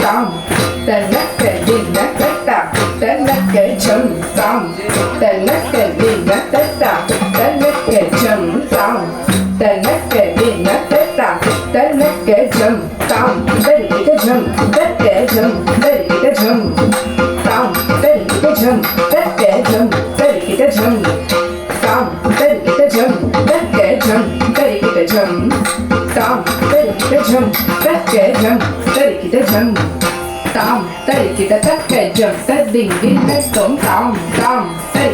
tam tanaka dinaka ta tanaka chum tam tanaka dinaka ta tanaka chum tam tanaka dinaka ta tanaka chum tam tanaka chum tanaka chum tanaka chum tam tanaka chum tanaka chum tanaka chum tam tanaka chum tanaka chum tanaka chum tam tanaka chum tanaka chum tanaka chum tam kita taka jam tading na tom tam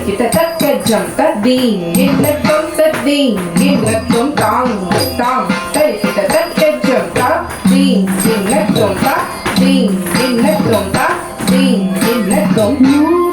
kita taka jam tading na tom tading na tom tam kita taka jam tading na tom tading na tom tading na tom